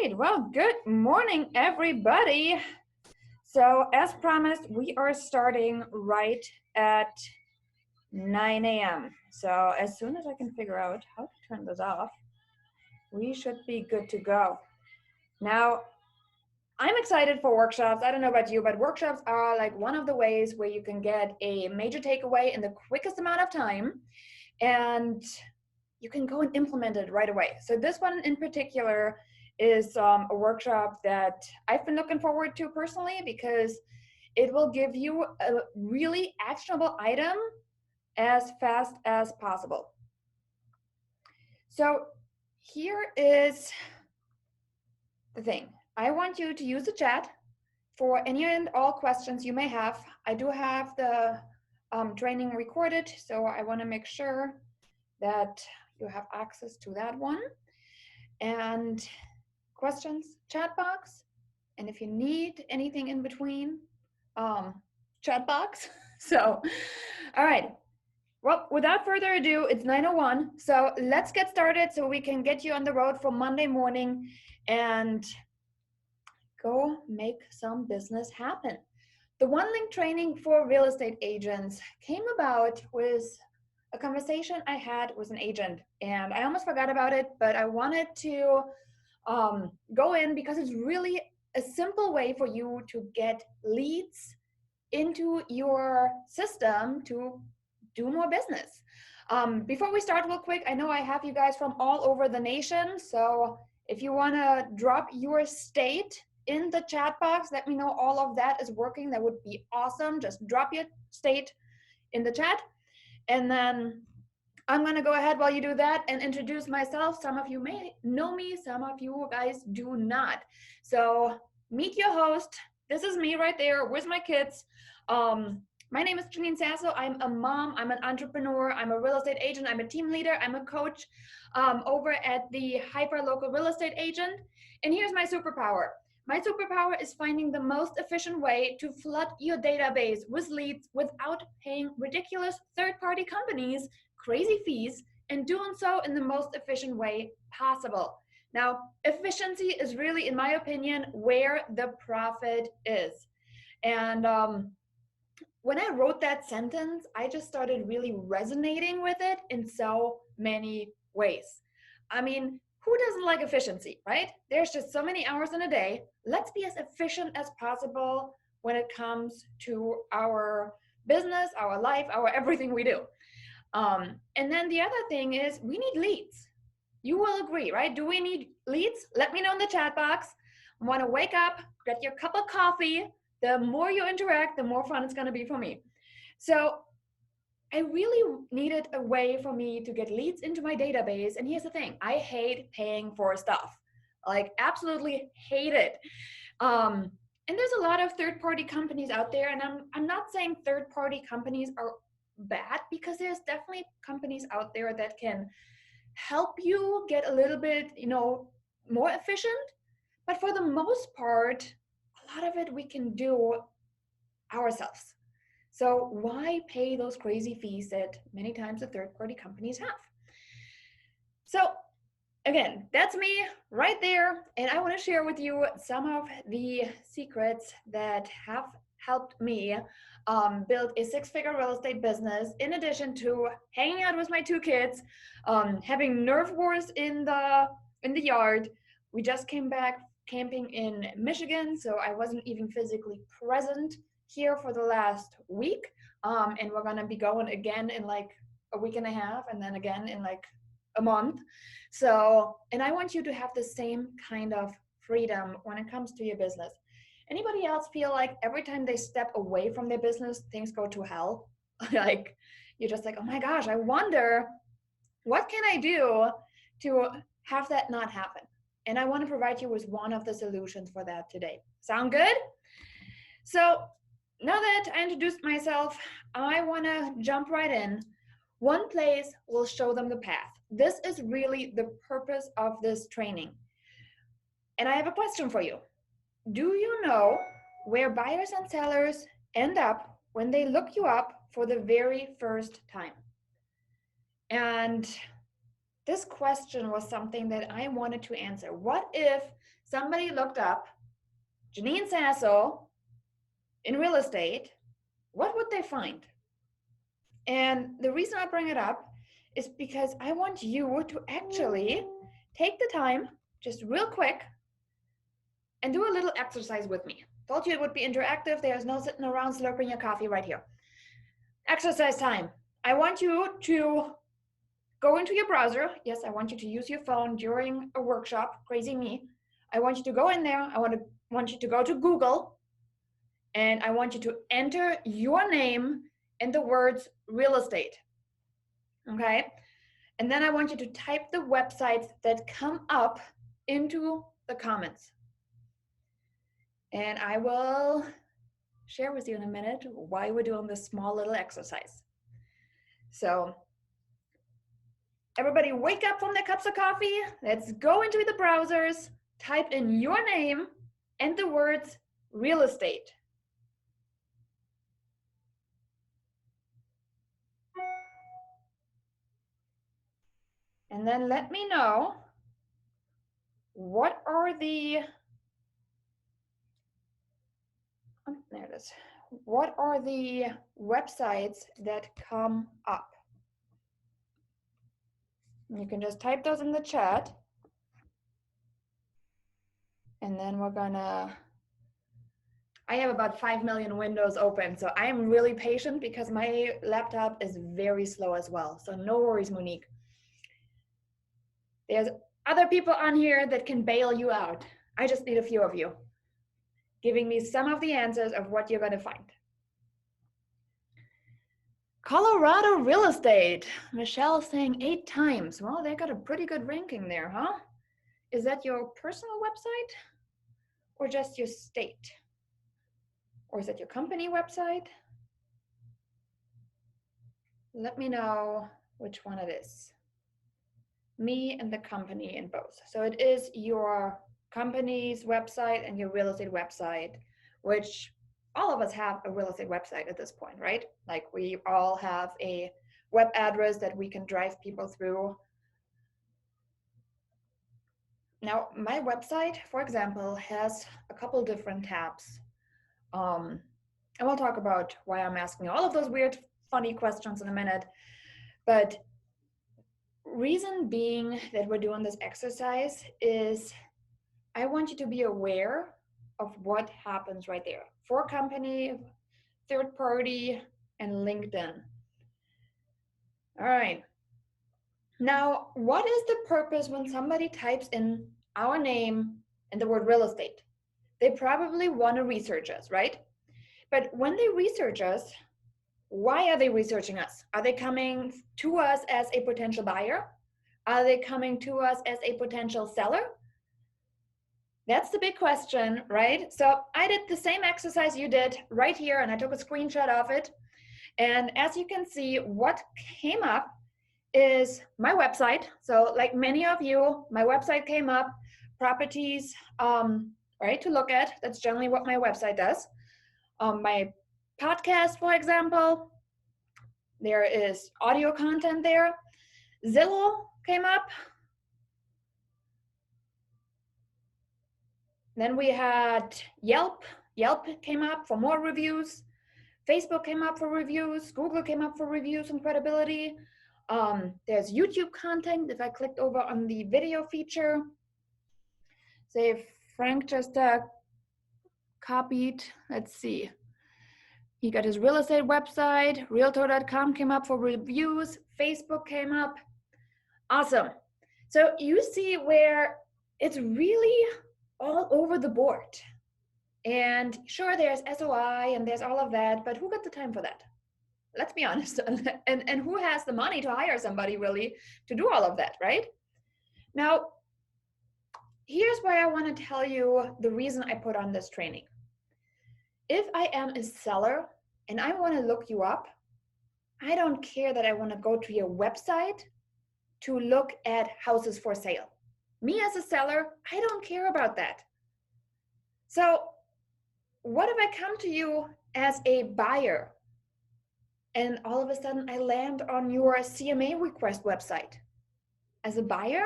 right, well, good morning, everybody. So, as promised, we are starting right at 9 a.m. So, as soon as I can figure out how to turn this off, we should be good to go. Now, I'm excited for workshops. I don't know about you, but workshops are like one of the ways where you can get a major takeaway in the quickest amount of time, and you can go and implement it right away. So this one in particular is a workshop that I've been looking forward to personally because it will give you a really actionable item as fast as possible. So here is the thing. I want you to use the chat for any and all questions you may have. I do have the training recorded, so I want to make sure that you have access to that one. And questions, chat box. And if you need anything in between, chat box. So, all right. Well, without further ado, it's 9:01. So let's get started so we can get you on the road for Monday morning and go make some business happen. The One Link training for real estate agents came about with a conversation I had with an agent, and I almost forgot about it, but I wanted to go in because it's really a simple way for you to get leads into your system to do more business. Before we start real quick, I know I have you guys from all over the nation, so if you want to drop your state in the chat box, let me know all of that is working. That would be awesome. Just drop your state in the chat, and then I'm going to go ahead while you do that and introduce myself. Some of you may know me, some of you guys do not. So meet your host. This is me right there with my kids. My name is Janine Sasso. I'm a mom, I'm an entrepreneur, I'm a real estate agent, I'm a team leader, I'm a coach over at the Hyperlocal Real Estate Agent. And here's my superpower. My superpower is finding the most efficient way to flood your database with leads without paying ridiculous third-party companies crazy fees, and doing so in the most efficient way possible. Now, efficiency is really, in my opinion, where the profit is. And when I wrote that sentence, I just started really resonating with it in so many ways. I mean, who doesn't like efficiency, right? There's just so many hours in a day. Let's be as efficient as possible when it comes to our business, our life, our everything we do. And then the other thing is we need leads. You will agree, right? Do we need leads? Let me know in the chat box. I want to wake up, get your cup of coffee. The more you interact, the more fun it's going to be for me. So I really needed a way for me to get leads into my database. And here's the thing. I hate paying for stuff. Like, absolutely hate it. And there's a lot of third-party companies out there. And I'm not saying third-party companies are bad, because there's definitely companies out there that can help you get a little bit, more efficient. But for the most part, a lot of it we can do ourselves. So why pay those crazy fees that many times the third-party companies have? So again, that's me right there. And I want to share with you some of the secrets that have helped me build a six-figure real estate business, in addition to hanging out with my two kids, having nerve wars in the yard. We just came back camping in Michigan, so I wasn't even physically present here for the last week. And we're gonna be going again in like a week and a half, and then again in like a month. So, and I want you to have the same kind of freedom when it comes to your business. Anybody else feel like every time they step away from their business, things go to hell? Like, you're just like, oh my gosh, I wonder, what can I do to have that not happen? And I want to provide you with one of the solutions for that today. Sound good? So now that I introduced myself, I want to jump right in. One place will show them the path. This is really the purpose of this training. And I have a question for you. Do you know where buyers and sellers end up when they look you up for the very first time? And this question was something that I wanted to answer. What if somebody looked up Janine Sasso in real estate? What would they find? And the reason I bring it up is because I want you to actually take the time, just real quick, and do a little exercise with me. Told you it would be interactive. There's no sitting around slurping your coffee right here. Exercise time. I want you to go into your browser. Yes, I want you to use your phone during a workshop. Crazy me. I want you to go in there. I want you to go to Google, and I want you to enter your name in the words real estate. Okay? And then I want you to type the websites that come up into the comments. And I will share with you in a minute why we're doing this small little exercise. So everybody wake up from their cups of coffee. Let's go into the browsers, type in your name and the words real estate. And then let me know what are the, there it is. What are the websites that come up? You can just type those in the chat. And then we're gonna, I have about 5 million windows open, so I am really patient because my laptop is very slow as well. So no worries, Monique. There's other people on here that can bail you out. I just need a few of you giving me some of the answers of what you're gonna find. Colorado real estate. Michelle saying 8 times. Well, they got a pretty good ranking there, huh? Is that your personal website or just your state? Or is that your company website? Let me know which one it is. Me and the company in both. So it is your company's website and your real estate website, which all of us have a real estate website at this point, right? Like we all have a web address that we can drive people through. Now, my website, for example, has a couple different tabs. And we'll talk about why I'm asking all of those weird, funny questions in a minute. But reason being that we're doing this exercise is I want you to be aware of what happens right there. For company, third party, and LinkedIn. All right. Now, what is the purpose when somebody types in our name and the word real estate? They probably want to research us, right? But when they research us, why are they researching us? Are they coming to us as a potential buyer? Are they coming to us as a potential seller? That's the big question, right? So I did the same exercise you did right here, and I took a screenshot of it. And as you can see, what came up is my website. So like many of you, my website came up, properties, right, to look at. That's generally what my website does. My podcast, for example, there is audio content there. Zillow came up. Then we had Yelp. Yelp came up for more reviews. Facebook came up for reviews. Google came up for reviews and credibility. There's YouTube content. If I clicked over on the video feature, say if Frank just copied, let's see. He got his real estate website, realtor.com came up for reviews, Facebook came up. Awesome. So you see where it's really all over the board. And sure, there's SOI and there's all of that, but who got the time for that? Let's be honest. And who has the money to hire somebody really to do all of that, right? Now, here's why I want to tell you the reason I put on this training. If I am a seller and I want to look you up, I don't care that I want to go to your website to look at houses for sale. Me as a seller, I don't care about that. So what if I come to you as a buyer and all of a sudden I land on your CMA request website? As a buyer,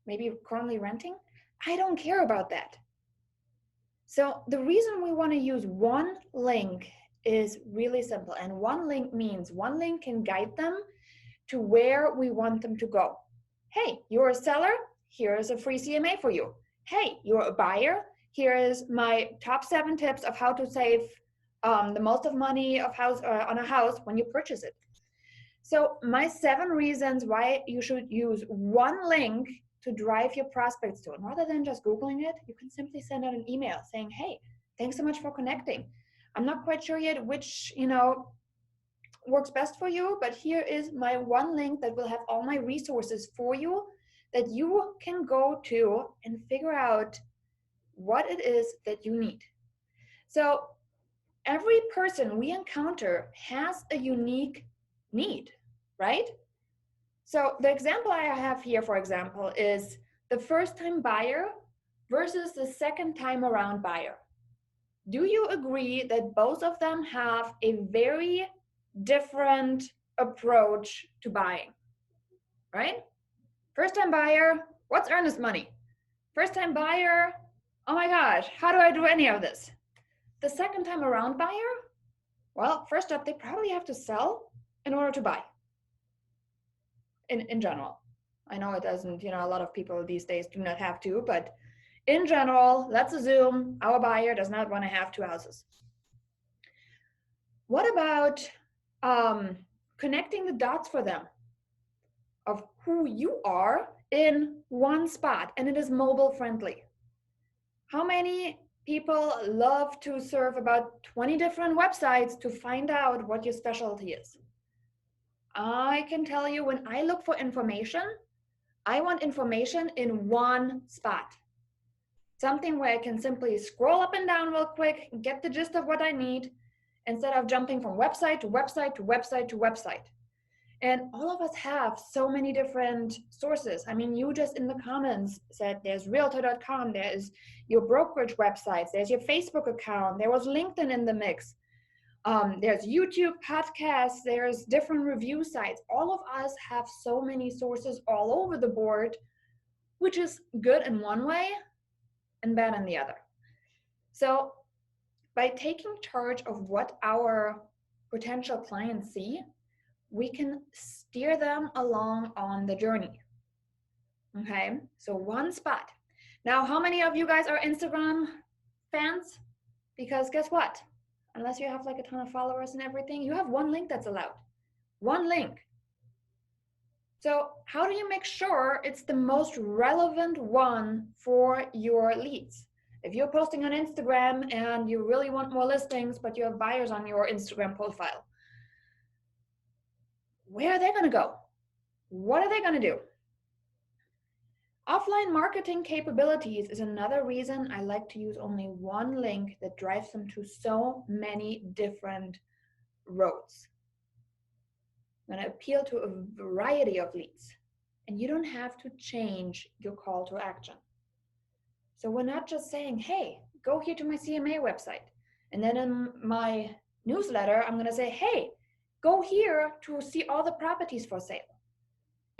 maybe currently renting, I don't care about that. So the reason we want to use one link is really simple. And one link means one link can guide them to where we want them to go. Hey, you're a seller? Here is a free CMA for you. Hey, you're a buyer? Here is my top 7 tips of how to save the most of money of on a house when you purchase it. So my 7 reasons why you should use one link to drive your prospects to it. Rather than just Googling it, you can simply send out an email saying, hey, thanks so much for connecting. I'm not quite sure yet which, works best for you, but here is my one link that will have all my resources for you that you can go to and figure out what it is that you need. So every person we encounter has a unique need, right? So the example I have here, for example, is the first-time buyer versus the second-time around buyer. Do you agree that both of them have a very different approach to buying, right? First-time buyer, what's earnest money? First-time buyer, oh my gosh, how do I do any of this? The second-time around buyer, well, first up, they probably have to sell in order to buy. In general, I know it doesn't, a lot of people these days do not have to, but in general, let's assume our buyer does not want to have 2 houses. What about connecting the dots for them of who you are in one spot, and it is mobile friendly? How many people love to surf about 20 different websites to find out what your specialty is? I can tell you, when I look for information, I want information in one spot. Something where I can simply scroll up and down real quick and get the gist of what I need, instead of jumping from website to website to website to website. And all of us have so many different sources. I mean, you just in the comments said there's realtor.com, there's your brokerage websites, there's your Facebook account, there was LinkedIn in the mix. There's YouTube podcasts, there's different review sites. All of us have so many sources all over the board, which is good in one way and bad in the other. So by taking charge of what our potential clients see, we can steer them along on the journey. Okay, so one spot. Now, how many of you guys are Instagram fans? Because guess what? Unless you have like a ton of followers and everything, you have one link that's allowed. One link. So how do you make sure it's the most relevant one for your leads? If you're posting on Instagram and you really want more listings, but you have buyers on your Instagram profile, where are they going to go? What are they going to do? Offline marketing capabilities is another reason I like to use only one link that drives them to so many different roads. I'm going to appeal to a variety of leads, and you don't have to change your call to action. So we're not just saying, hey, go here to my CMA website. And then in my newsletter, I'm going to say, hey, go here to see all the properties for sale.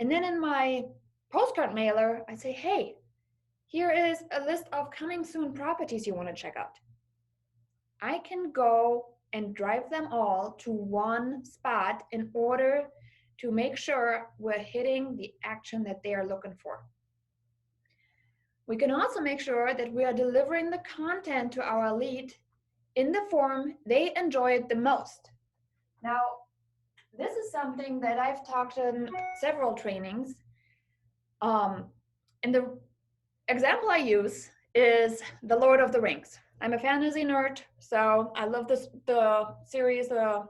And then in my postcard mailer, I say, hey, here is a list of coming soon properties you want to check out. I can go and drive them all to one spot in order to make sure we're hitting the action that they are looking for. We can also make sure that we are delivering the content to our lead in the form they enjoy it the most. Now, this is something that I've talked in several trainings. And the example I use is The Lord of the Rings. I'm a fantasy nerd, so I love the series or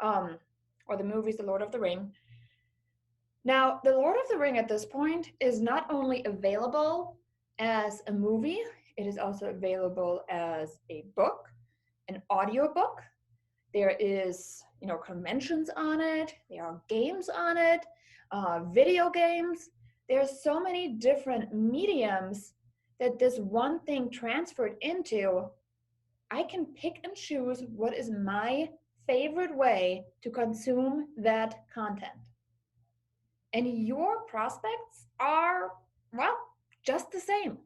the movies, The Lord of the Ring. Now, The Lord of the Ring at this point is not only available as a movie, it is also available as a book, an audiobook. There is, conventions on it. There are games on it, video games. There's so many different mediums that this one thing transferred into. I can pick and choose what is my favorite way to consume that content. and your prospects are, well, just the same.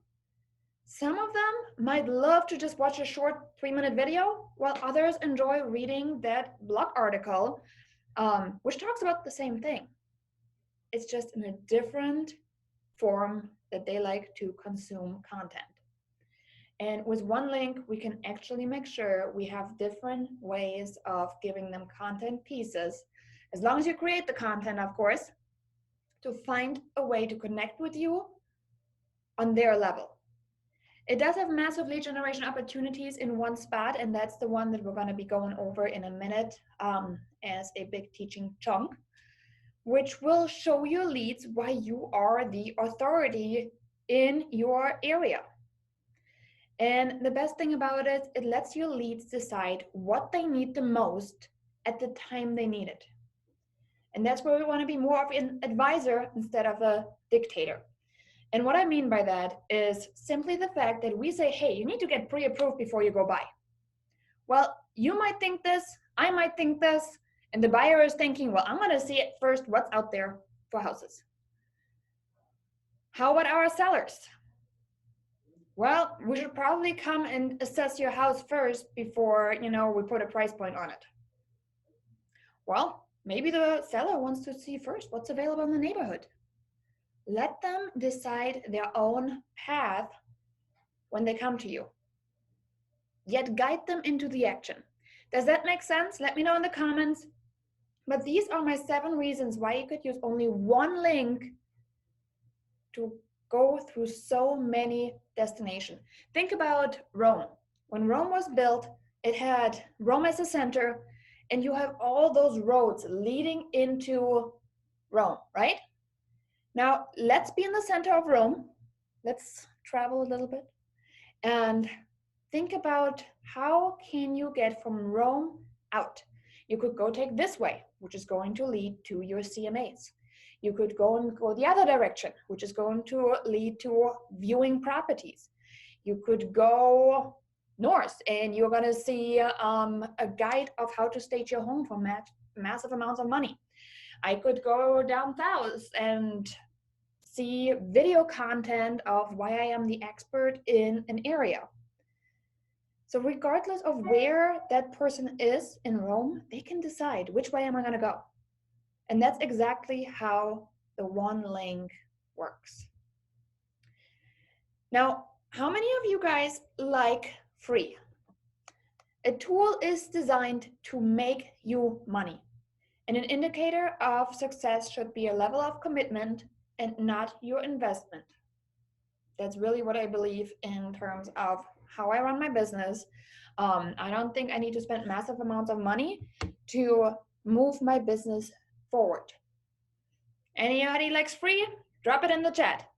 Some of them might love to just watch a short 3-minute video, while others enjoy reading that blog article, which talks about the same thing. It's just in a different form that they like to consume content. And with one link, we can actually make sure we have different ways of giving them content pieces, as long as you create the content, of course, to find a way to connect with you on their level. It does have massive lead generation opportunities in one spot, and that's the one that we're going to be going over in a minute as a big teaching chunk, which will show you leads why you are the authority in your area. And the best thing about it, it lets your leads decide what they need the most at the time they need it. And that's where we want to be more of an advisor instead of a dictator. And what I mean by that is simply the fact that we say, hey, you need to get pre-approved before you go buy. Well, you might think this, I might think this, and the buyer is thinking, well, I'm going to see it first, what's out there for houses. How about our sellers? Well, we should probably come and assess your house first before, we put a price point on it. Well, maybe the seller wants to see first what's available in the neighborhood. Let them decide their own path when they come to you. Yet guide them into the action. Does that make sense? Let me know in the comments. But these are my 7 reasons why you could use only one link to go through so many destinations. Think about Rome. When Rome was built, it had Rome as a center, and you have all those roads leading into Rome, right? Now, let's be in the center of Rome. Let's travel a little bit and think about how can you get from Rome out. You could go take this way, which is going to lead to your CMAs. You could go the other direction, which is going to lead to viewing properties. You could go north and you're going to see a guide of how to stage your home for massive amounts of money. I could go down south and see video content of why I am the expert in an area. So regardless of where that person is in Rome, they can decide which way am I going to go. And that's exactly how the one link works. Now, how many of you guys like free? A tool is designed to make you money. And an indicator of success should be a level of commitment and not your investment. That's really what I believe in terms of how I run my business. I don't think I need to spend massive amounts of money to move my business forward. Anybody likes free? Drop it in the chat.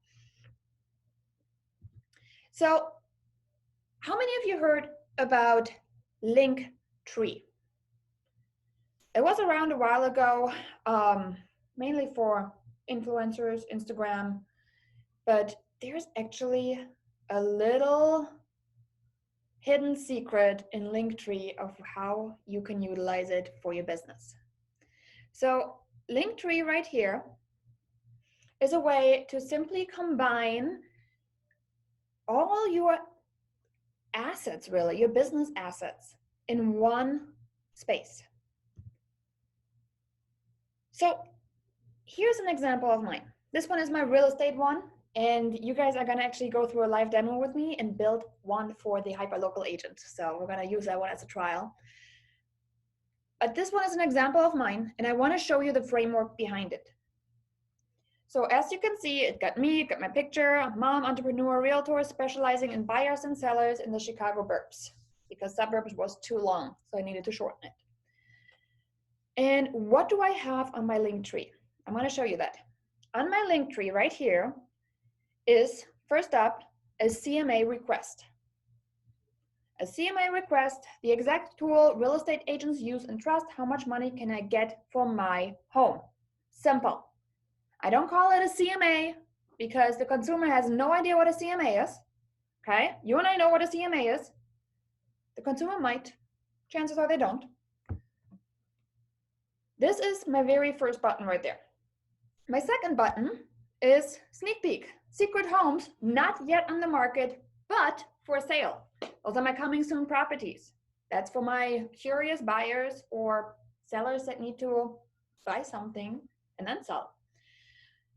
So, how many of you heard about Linktree? It was around a while ago, mainly for influencers, Instagram, but there's actually a little hidden secret in Linktree of how you can utilize it for your business. So Linktree right here is a way to simply combine all your assets, really, your business assets, in one space. So here's an example of mine. This one is my real estate one, and you guys are gonna actually go through a live demo with me and build one for the hyperlocal agent. So we're gonna use that one as a trial. But this one is an example of mine, and I wanna show you the framework behind it. So as you can see, it got me, it got my picture, a mom, entrepreneur, realtor, specializing in buyers and sellers in the Chicago burbs, because suburbs was too long, so I needed to shorten it. And what do I have on my Linktree? I'm going to show you that. On my Linktree right here is, first up, a CMA request. A CMA request, the exact tool real estate agents use and trust. How much money can I get for my home? Simple. I don't call it a CMA because the consumer has no idea what a CMA is. Okay? You and I know what a CMA is. The consumer might. Chances are they don't. This is my very first button right there. My second button is sneak peek. Secret homes, not yet on the market, but for sale. Those are my coming soon properties. That's for my curious buyers or sellers that need to buy something and then sell.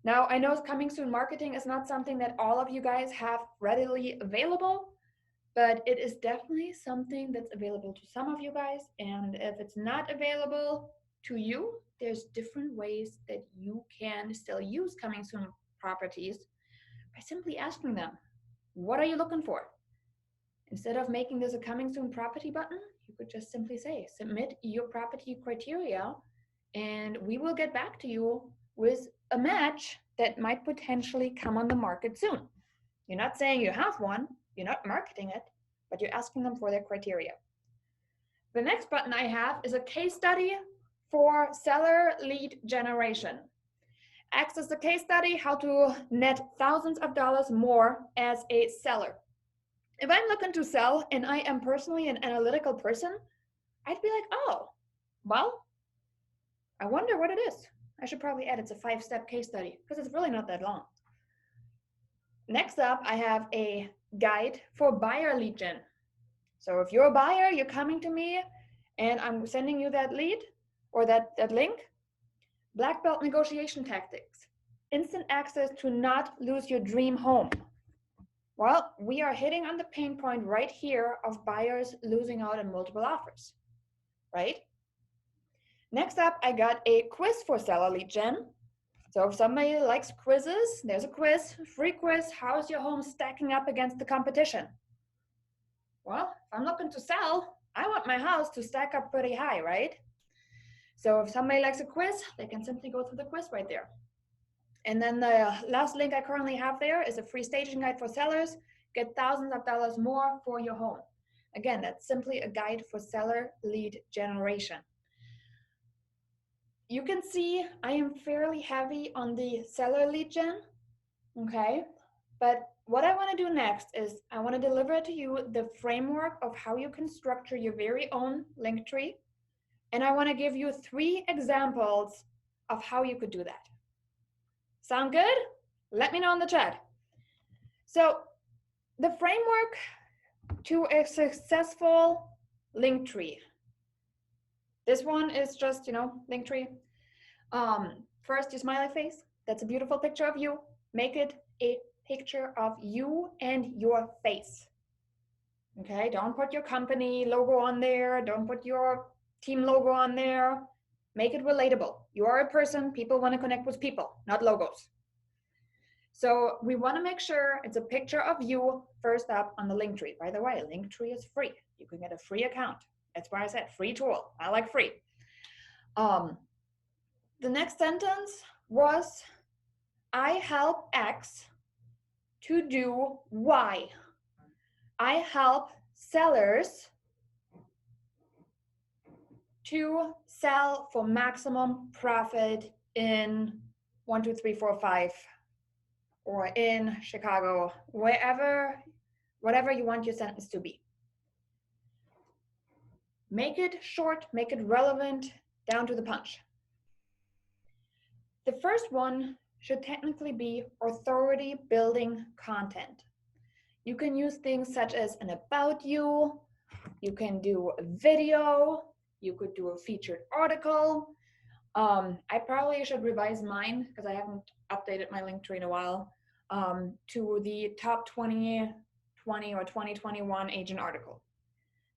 Now, I know coming soon marketing is not something that all of you guys have readily available, but it is definitely something that's available to some of you guys. And if it's not available to you, there's different ways that you can still use coming soon properties by simply asking them, what are you looking for? Instead of making this a coming soon property button, you could just simply say, submit your property criteria, and we will get back to you with a match that might potentially come on the market soon. You're not saying you have one, you're not marketing it, but you're asking them for their criteria. The next button I have is a case study for seller lead generation. Access the case study, how to net thousands of dollars more as a seller. If I'm looking to sell and I am personally an analytical person, I'd be like, oh, well, I wonder what it is. I should probably add it's a 5-step case study because it's really not that long. Next up, I have a guide for buyer lead gen. So if you're a buyer, you're coming to me and I'm sending you that lead or that link, black belt negotiation tactics, instant access to not lose your dream home. Well, we are hitting on the pain point right here of buyers losing out on multiple offers, right? Next up, I got a quiz for seller lead gen. So if somebody likes quizzes, there's a quiz, free quiz. How's your home stacking up against the competition? Well, if I'm looking to sell, I want my house to stack up pretty high, right? So if somebody likes a quiz, they can simply go through the quiz right there. And then the last link I currently have there is a free staging guide for sellers. Get thousands of dollars more for your home. Again, that's simply a guide for seller lead generation. You can see I am fairly heavy on the seller lead gen, okay? But what I want to do next is I want to deliver to you the framework of how you can structure your very own link tree. And I want to give you 3 examples of how you could do that. Sound good? Let me know in the chat. So the framework to a successful link tree. This one is just, link tree. First, your smiley face. That's a beautiful picture of you. Make it a picture of you and your face. Okay, don't put your company logo on there. Don't put your team logo on there. Make it relatable. You are a person. People want to connect with people, not logos. So we want to make sure it's a picture of you first up on the Linktree. By the way, Linktree is free. You can get a free account. That's why I said free tool. I like free. The next sentence was, I help X to do Y. I help sellers to sell for maximum profit in 1, 2, 3, 4, 5, or in Chicago, whatever you want your sentence to be. Make it short, make it relevant, down to the punch. The first one should technically be authority building content. You can use things such as an about you can do a video, you could do a featured article. I probably should revise mine because I haven't updated my Linktree in a while, to the top 2020 or 2021 agent article.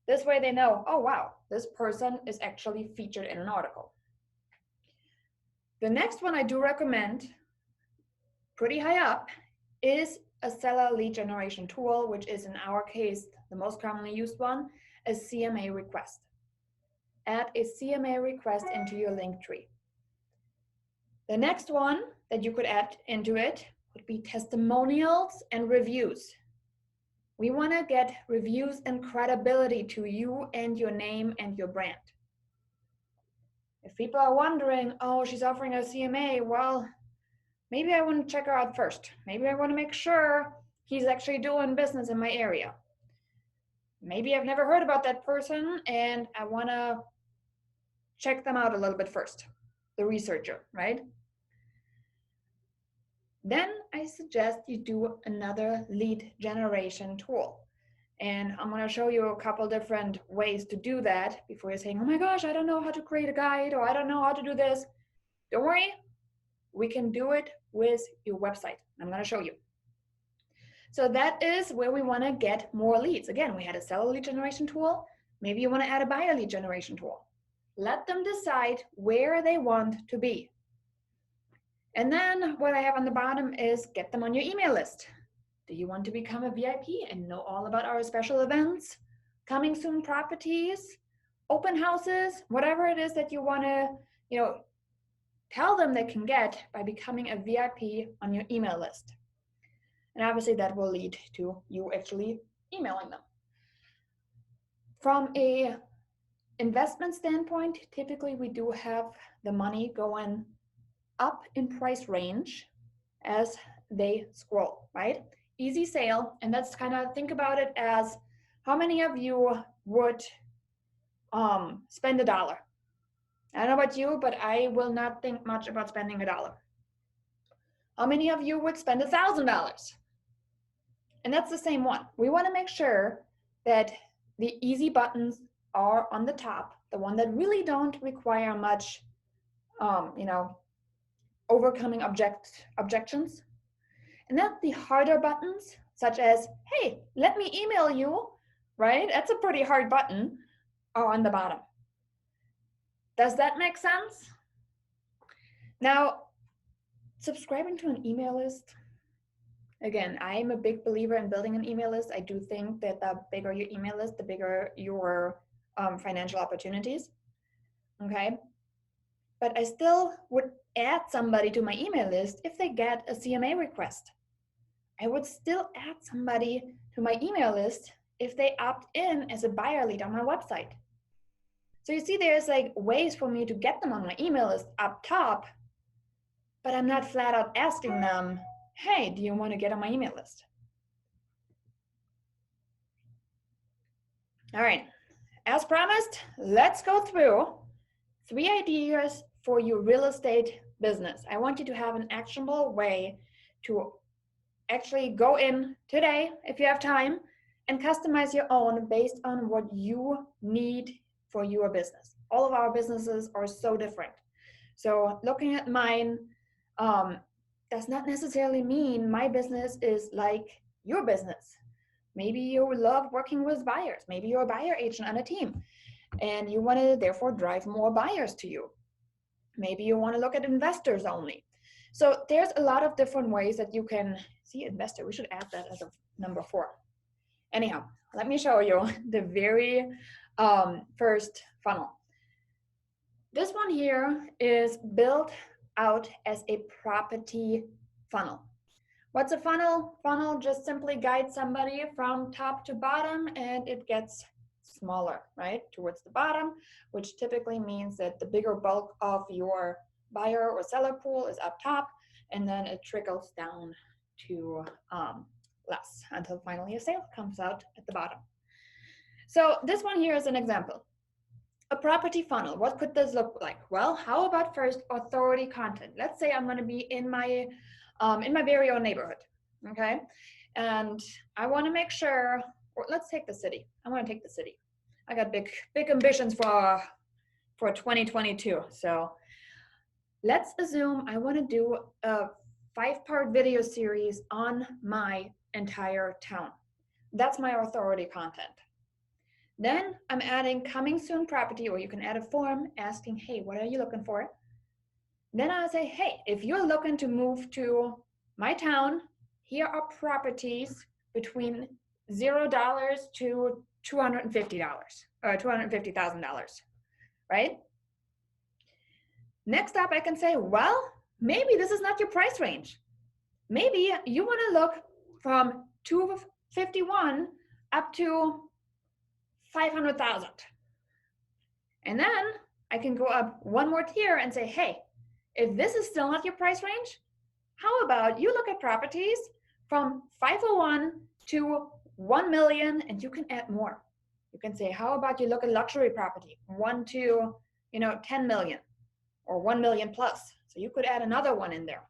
This way they know, oh wow, this person is actually featured in an article. The next one I do recommend, pretty high up, is a seller lead generation tool, which is in our case, the most commonly used one, a CMA request. Add a CMA request into your Linktree. The next one that you could add into it would be testimonials and reviews. We want to get reviews and credibility to you and your name and your brand. If people are wondering, oh, she's offering a CMA, well, maybe I want to check her out first. Maybe I want to make sure he's actually doing business in my area. Maybe I've never heard about that person and I want to check them out a little bit first. The researcher, right? Then I suggest you do another lead generation tool. And I'm going to show you a couple different ways to do that before you're saying, oh my gosh, I don't know how to create a guide, or I don't know how to do this. Don't worry, we can do it with your website. I'm going to show you. So that is where we want to get more leads. Again, we had a seller lead generation tool. Maybe you want to add a buyer lead generation tool. Let them decide where they want to be. And then what I have on the bottom is get them on your email list. Do you want to become a VIP and know all about our special events, coming soon properties, open houses, whatever it is that you want to, tell them they can get by becoming a VIP on your email list. And obviously that will lead to you actually emailing them. From a investment standpoint, typically we do have the money going up in price range as they scroll, right? Easy sale, and that's kind of, think about it as how many of you would spend $1? I don't know about you, but I will not think much about spending $1. How many of you would spend $1,000? And that's the same one. We want to make sure that the easy buttons are on the top, the one that really don't require much, overcoming objections. And then the harder buttons, such as, hey, let me email you, right? That's a pretty hard button, are on the bottom. Does that make sense? Now, subscribing to an email list, again, I'm a big believer in building an email list. I do think that the bigger your email list, the bigger your financial opportunities, okay? But I still would add somebody to my email list if they get a CMA request. I would still add somebody to my email list if they opt in as a buyer lead on my website. So you see, there's like ways for me to get them on my email list up top, but I'm not flat out asking them, hey, do you want to get on my email list? All right, as promised, let's go through 3 ideas for your real estate business. I want you to have an actionable way to actually go in today, if you have time, and customize your own based on what you need for your business. All of our businesses are so different. So looking at mine does not necessarily mean my business is like your business. Maybe you love working with buyers. Maybe you're a buyer agent on a team and you want to therefore drive more buyers to you. Maybe you want to look at investors only. So there's a lot of different ways that you can see investor. We should add that as a number 4. Anyhow, let me show you the very first funnel. This one here is built out as a property funnel. What's a funnel? Funnel just simply guides somebody from top to bottom, and it gets smaller, right, towards the bottom, which typically means that the bigger bulk of your buyer or seller pool is up top, and then it trickles down to less until finally a sale comes out at the bottom. So this one here is an example. A property funnel, what could this look like? Well, how about first authority content? Let's say I'm going to be in my very own neighborhood, okay? And I want to make sure, or let's take the city. I want to take the city. I got big ambitions for 2022. So let's assume I want to do a 5-part video series on my entire town. That's my authority content. Then I'm adding coming soon property, or you can add a form asking, hey, what are you looking for? Then I'll say, hey, if you're looking to move to my town, here are properties between $0 to $250 or $250,000, right? Next up, I can say, well, maybe this is not your price range. Maybe you want to look from $251 up to $500,000. And then I can go up one more tier and say, hey, if this is still not your price range, how about you look at properties from 501 to 1 million, and you can add more. You can say, how about you look at luxury property, 1 to 10 million or 1 million plus. So you could add another one in there.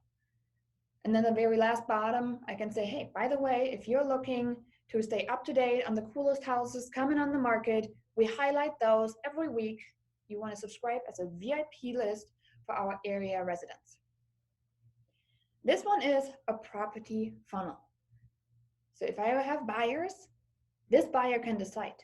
And then the very last bottom, I can say, hey, by the way, if you're looking to stay up to date on the coolest houses coming on the market, we highlight those every week. You want to subscribe as a VIP list for our area residents. This one is a property funnel. So if I have buyers, this buyer can decide,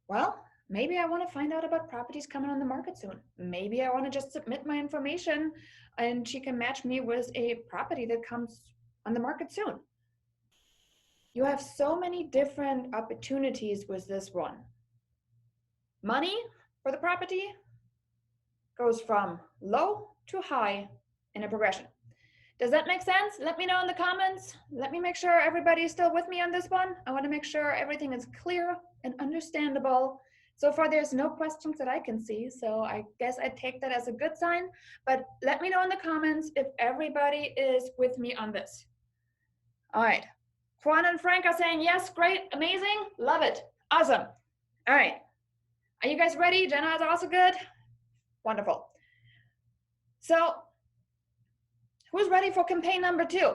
well, maybe I want to find out about properties coming on the market soon. Maybe I want to just submit my information and she can match me with a property that comes on the market soon. You have so many different opportunities with this one. Money for the property goes from low to high in a progression. Does that make sense? Let me know in the comments. Let me make sure everybody is still with me on this one. I want to make sure everything is clear and understandable. So far, there's no questions that I can see, so I guess I take that as a good sign. But let me know in the comments if everybody is with me on this. All right. Juan and Frank are saying yes, great, amazing, love it, awesome. All right. Are you guys ready? Jenna is also good. Wonderful. So, who's ready for campaign number 2?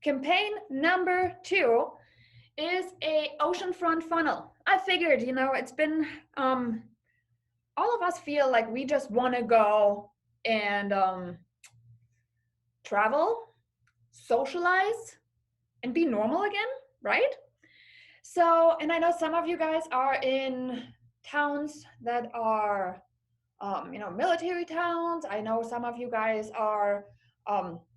Campaign number 2 is a oceanfront funnel. I figured, it's been, all of us feel like we just want to go and travel, socialize, and be normal again, right? So, and I know some of you guys are in towns that are military towns. I know some of you guys are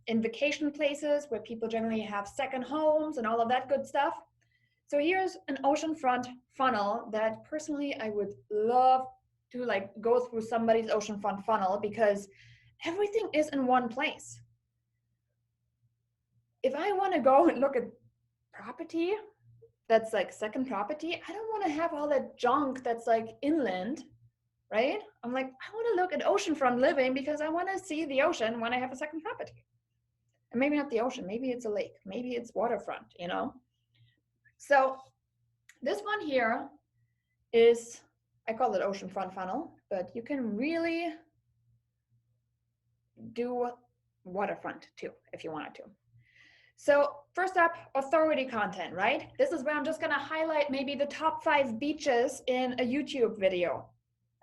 in vacation places where people generally have second homes and all of that good stuff. So here's an oceanfront funnel that personally I would love to go through somebody's oceanfront funnel because everything is in one place. If I want to go and look at property that's second property, I don't want to have all that junk that's inland. Right? I'm I want to look at oceanfront living because I want to see the ocean when I have a second property. And maybe not the ocean, maybe it's a lake, maybe it's waterfront, So this one here is, I call it oceanfront funnel, but you can really do waterfront too, if you wanted to. So first up, authority content, right? This is where I'm just gonna highlight maybe the top 5 beaches in a YouTube video.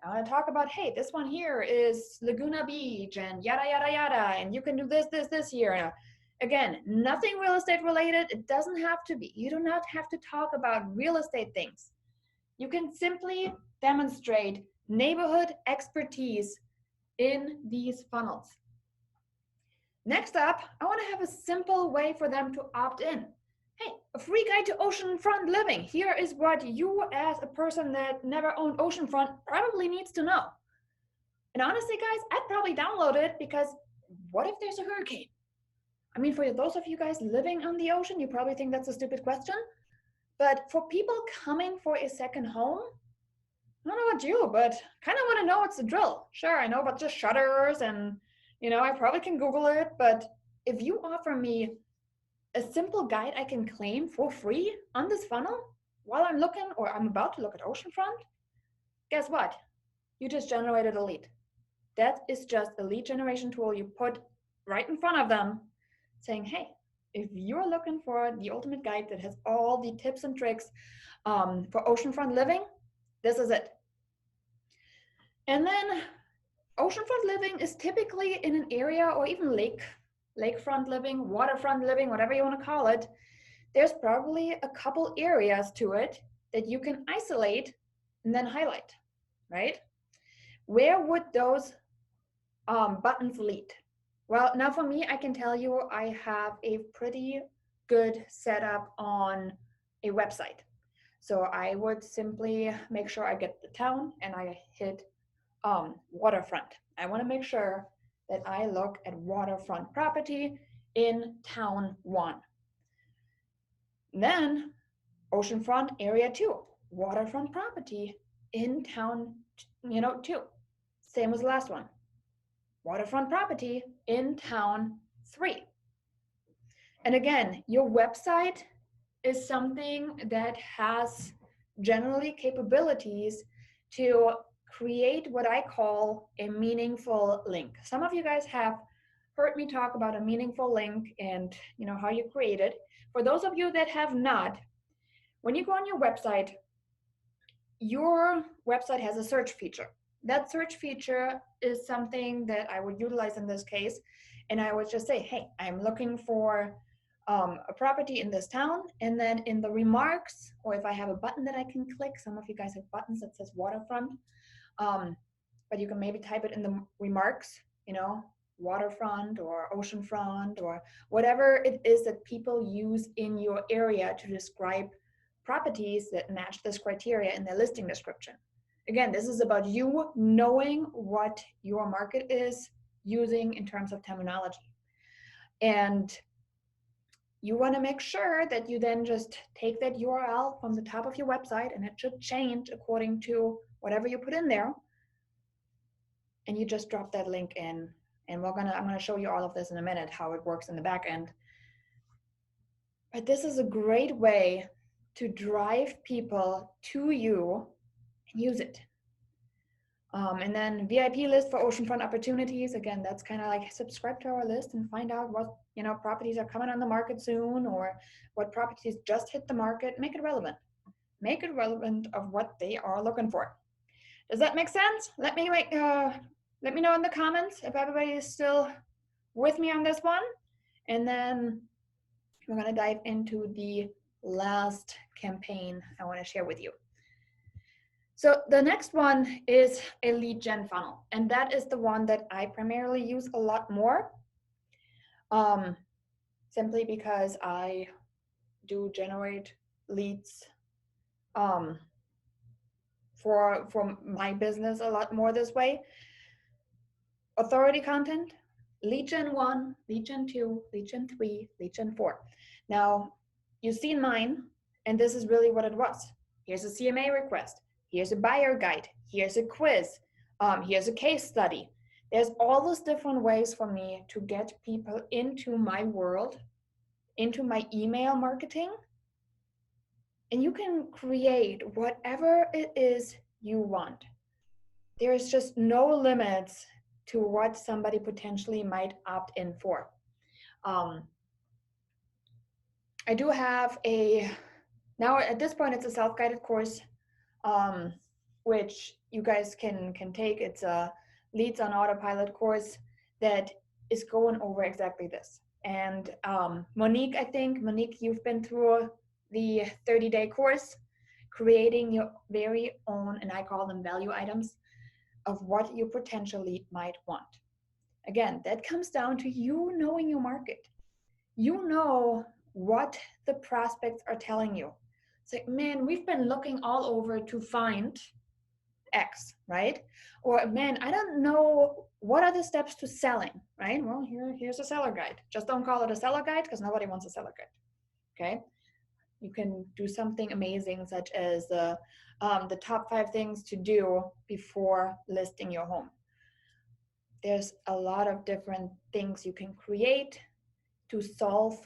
I want to talk about, hey, this one here is Laguna Beach and yada, yada, yada, and you can do this here. Again, nothing real estate related. It doesn't have to be. You do not have to talk about real estate things. You can simply demonstrate neighborhood expertise in these funnels. Next up, I want to have a simple way for them to opt in. Hey, a free guide to oceanfront living. Here is what you as a person that never owned oceanfront probably needs to know. And honestly, guys, I'd probably download it because what if there's a hurricane? I mean, for those of you guys living on the ocean, you probably think that's a stupid question. But for people coming for a second home, I don't know about you, but kind of want to know what's the drill. Sure, I know about just shutters and, I probably can Google it. But if you offer me a simple guide I can claim for free on this funnel while I'm looking or I'm about to look at oceanfront, guess what? You just generated a lead. That is just a lead generation tool you put right in front of them saying, hey, if you're looking for the ultimate guide that has all the tips and tricks for oceanfront living, this is it. And then oceanfront living is typically in an area or even lakefront living, waterfront living, whatever you want to call it. There's probably a couple areas to it that you can isolate and then highlight, right? Where would those buttons lead? Well, now for me, I can tell you I have a pretty good setup on a website. So I would simply make sure I get the town and I hit waterfront. I want to make sure that I look at waterfront property in town 1. Then oceanfront area 2, waterfront property in town 2. Same as the last one. Waterfront property in town 3. And again, your website is something that has generally capabilities to create what I call a meaningful link. Some of you guys have heard me talk about a meaningful link and how you create it. For those of you that have not, when you go on your website has a search feature. That search feature is something that I would utilize in this case. And I would just say, hey, I'm looking for a property in this town. And then in the remarks, or if I have a button that I can click, some of you guys have buttons that says waterfront, but you can maybe type it in the remarks, waterfront or oceanfront or whatever it is that people use in your area to describe properties that match this criteria in their listing description. Again, this is about you knowing what your market is using in terms of terminology. And you want to make sure that you then just take that URL from the top of your website, and it should change according to whatever you put in there. And you just drop that link in. And I'm going to show you all of this in a minute, how it works in the back end. But this is a great way to drive people to you and use it. And then VIP list for oceanfront opportunities. Again, that's kind of like subscribe to our list and find out what properties are coming on the market soon, or what properties just hit the market. Make it relevant. Make it relevant of what they are looking for. Does that make sense? Let me know in the comments if everybody is still with me on this one. And then we're going to dive into the last campaign I want to share with you. So the next one is a lead gen funnel, and that is the one that I primarily use a lot more, simply because I do generate leads for my business a lot more this way. Authority content, lead gen 1, lead gen 2, lead gen 3, lead gen 4. Now, you've seen mine, and this is really what it was. Here's a CMA request. Here's a buyer guide. Here's a quiz. Here's a case study. There's all those different ways for me to get people into my world, into my email marketing. And you can create whatever it is you want. There's just no limits to what somebody potentially might opt in for. I do have now at this point, it's a self-guided course, which you guys can take. It's a Leads on Autopilot course that is going over exactly this. And Monique, you've been through the 30-day course, creating your very own, and I call them value items, of what you potentially might want. Again, that comes down to you knowing your market. You know what the prospects are telling you. It's like, man, we've been looking all over to find X, right? Or, man, I don't know what are the steps to selling, right? Well, here's a seller guide. Just don't call it a seller guide, because nobody wants a seller guide, okay? You can do something amazing, such as the top 5 things to do before listing your home. There's a lot of different things you can create to solve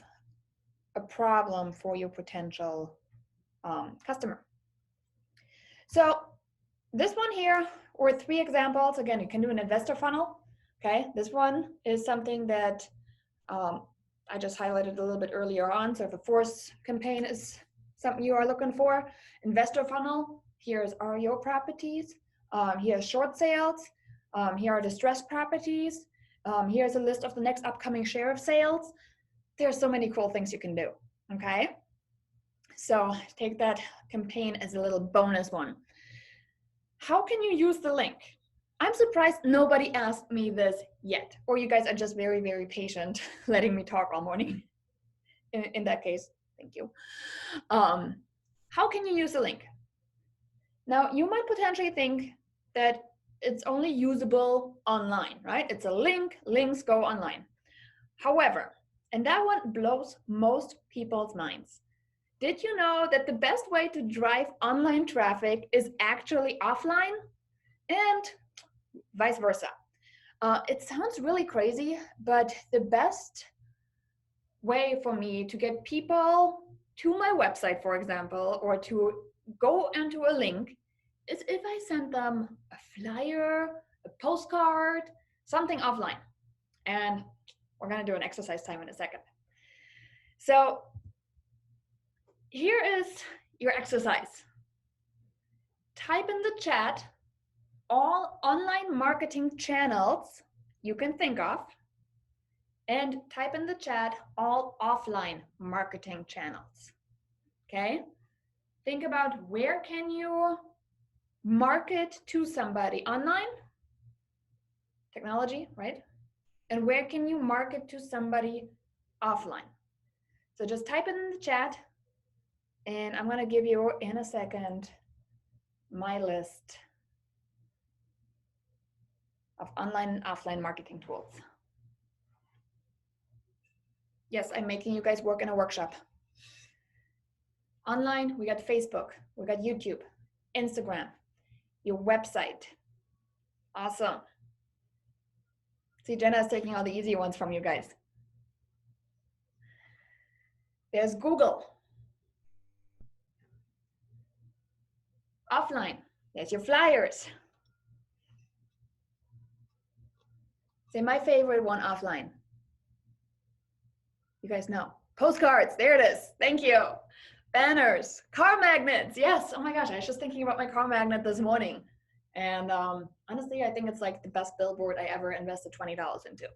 a problem for your potential customer. So this one here, or 3 examples, again, you can do an investor funnel. Okay, this one is something that I just highlighted a little bit earlier on. So if a force campaign is something you are looking for, investor funnel, here's REO properties, here's short sales, here are distressed properties, here's a list of the next upcoming sheriff sales. There's so many cool things you can do, okay? So take that campaign as a little bonus one. How can you use the link? I'm surprised nobody asked me this yet, or you guys are just very, very patient letting me talk all morning. In that case, thank you. How can you use the link? Now, you might potentially think that it's only usable online, right? It's a link, links go online. However, and that one blows most people's minds. Did you know that the best way to drive online traffic is actually offline? And vice versa. It sounds really crazy, but the best way for me to get people to my website, for example, or to go into a link is if I send them a flyer, a postcard, something offline. And We're going to do an exercise time in a second. So here is your exercise. Type in the chat all online marketing channels you can think of, and type in the chat all offline marketing channels. Okay? Think about where can you market to somebody online, technology, right? And where can you market to somebody offline? So just type it in the chat, and I'm going to give you in a second my list of online and offline marketing tools. Yes, I'm making you guys work in a workshop. Online, we got Facebook, we got YouTube, Instagram, your website. Awesome. See, Jenna is taking all the easy ones from you guys. There's Google. Offline, there's your flyers. Say my favorite one offline. You guys know. Postcards, there it is. Thank you. Banners, car magnets. Yes, oh my gosh, I was just thinking about my car magnet this morning. And honestly, I think it's like the best billboard I ever invested $20 into.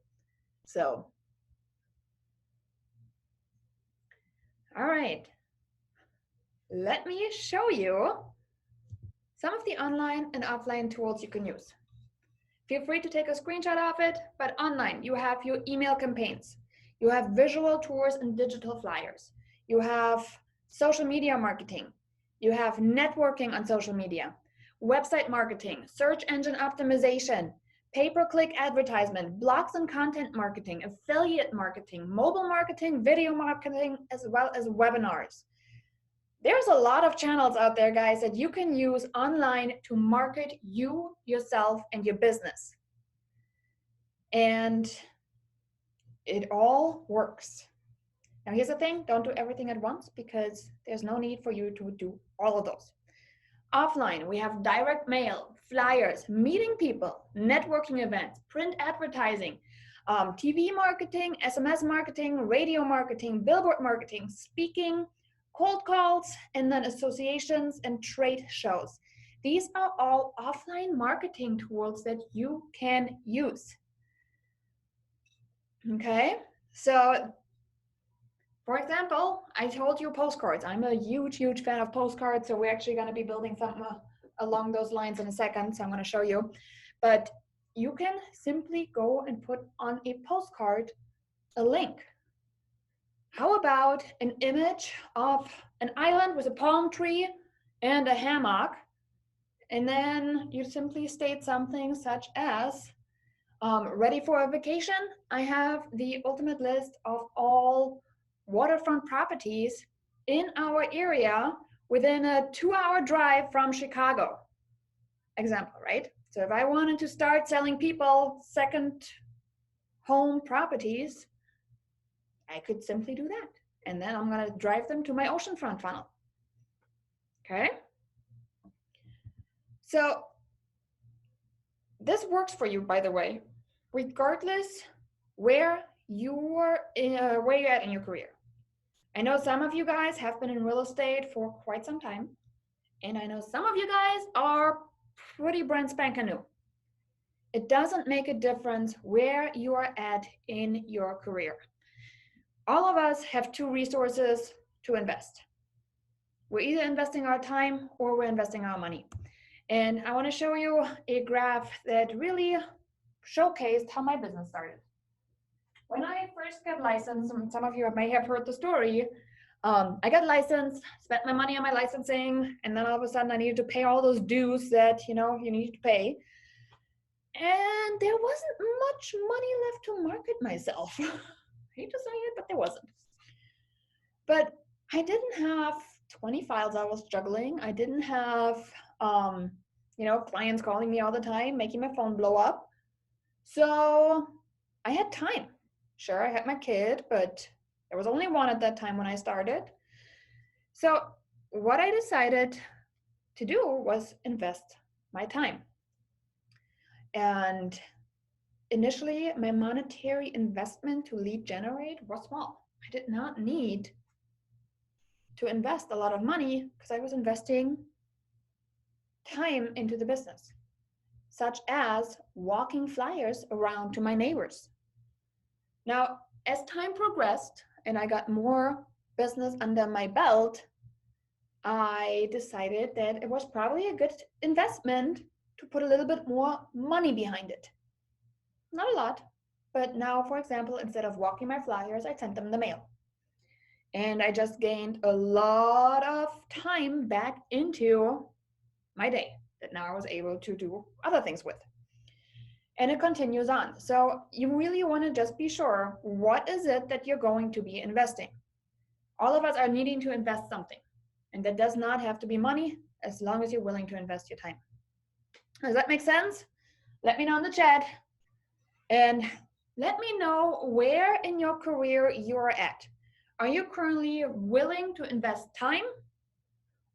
So, all right. Let me show you some of the online and offline tools you can use. Feel free to take a screenshot of it, but online, you have your email campaigns. You have visual tours and digital flyers. You have social media marketing. You have networking on social media, website marketing, search engine optimization, pay-per-click advertisement, blogs and content marketing, affiliate marketing, mobile marketing, video marketing, as well as webinars. There's a lot of channels out there, guys, that you can use online to market you, yourself, and your business. And it all works. Now, here's the thing, don't do everything at once because there's no need for you to do all of those. Offline, we have direct mail, flyers, meeting people, networking events, print advertising, TV marketing, SMS marketing, radio marketing, billboard marketing, speaking, cold calls, and then associations and trade shows. These are all offline marketing tools that you can use. Okay, so for example, I told you postcards. I'm a huge fan of postcards, so we're actually going to be building something along those lines in a second, so I'm going to show you. But you can simply go and put on a postcard a link. How about an image of an island with a palm tree and a hammock, and then you simply state something such as, ready for a vacation? I have the ultimate list of all waterfront properties in our area within a 2-hour drive from Chicago. Example, right? So if I wanted to start selling people second home properties, I could simply do that. And then I'm going to drive them to my oceanfront funnel. Okay? So this works for you, by the way, regardless where you're at in your career. I know some of you guys have been in real estate for quite some time, and I know some of you guys are pretty brand spanking new. It doesn't make a difference where you are at in your career. All of us have two resources to invest. We're either investing our time or we're investing our money. And I want to show you a graph that really showcased how my business started. When I first got licensed, and some of you may have heard the story, I got licensed, spent my money on my licensing, and then all of a sudden I needed to pay all those dues that you need to pay. And there wasn't much money left to market myself. I hate to say it, but there wasn't. But I didn't have 20 files I was juggling. I didn't have clients calling me all the time, making my phone blow up. So I had time. Sure, I had my kid, but there was only one at that time when I started. So what I decided to do was invest my time. And initially my monetary investment to lead generate was small. I did not need to invest a lot of money because I was investing time into the business, such as walking flyers around to my neighbors. Now, as time progressed and I got more business under my belt, I decided that it was probably a good investment to put a little bit more money behind it. Not a lot, but now, for example, instead of walking my flyers, I sent them the mail. And I just gained a lot of time back into my day that now I was able to do other things with. And it continues on. So you really want to just be sure, what is it that you're going to be investing? All of us are needing to invest something. And that does not have to be money, as long as you're willing to invest your time. Does that make sense? Let me know in the chat. And let me know where in your career you're at. Are you currently willing to invest time?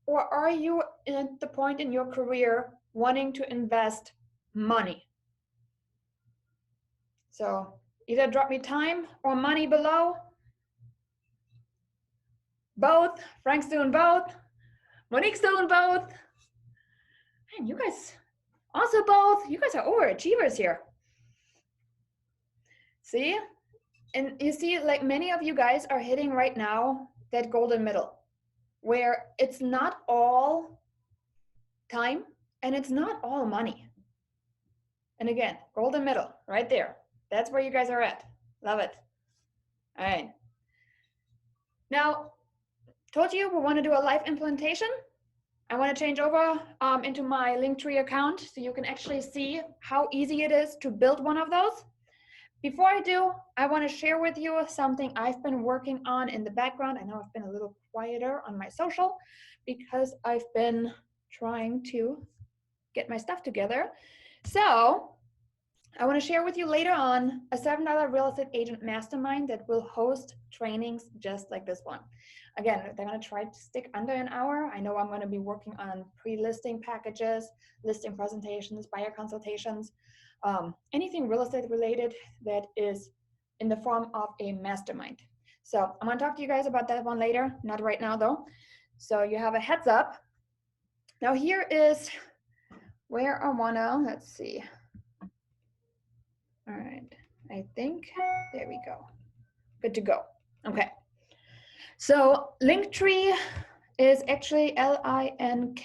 Or are you at the point in your career wanting to invest money? So either drop me time or money below. Both. Frank's doing both. Monique's doing both. Man, you guys also both. You guys are overachievers here. See? And you see, like many of you guys are hitting right now that golden middle where it's not all time and it's not all money. And again, golden middle right there. That's where you guys are at. Love it. All right. Now, told you we want to do a live implementation. I want to change over into my Linktree account so you can actually see how easy it is to build one of those. Before I do, I want to share with you something I've been working on in the background. I know I've been a little quieter on my social because I've been trying to get my stuff together. So I want to share with you later on a $7 real estate agent mastermind that will host trainings just like this one. Again, they're going to try to stick under an hour. I know I'm going to be working on pre-listing packages, listing presentations, buyer consultations, anything real estate related that is in the form of a mastermind. So I'm going to talk to you guys about that one later, not right now though. So you have a heads up. Now here is where I want to, let's see. All right, I think, there we go. Good to go. Okay. So Linktree is actually linktr.ee.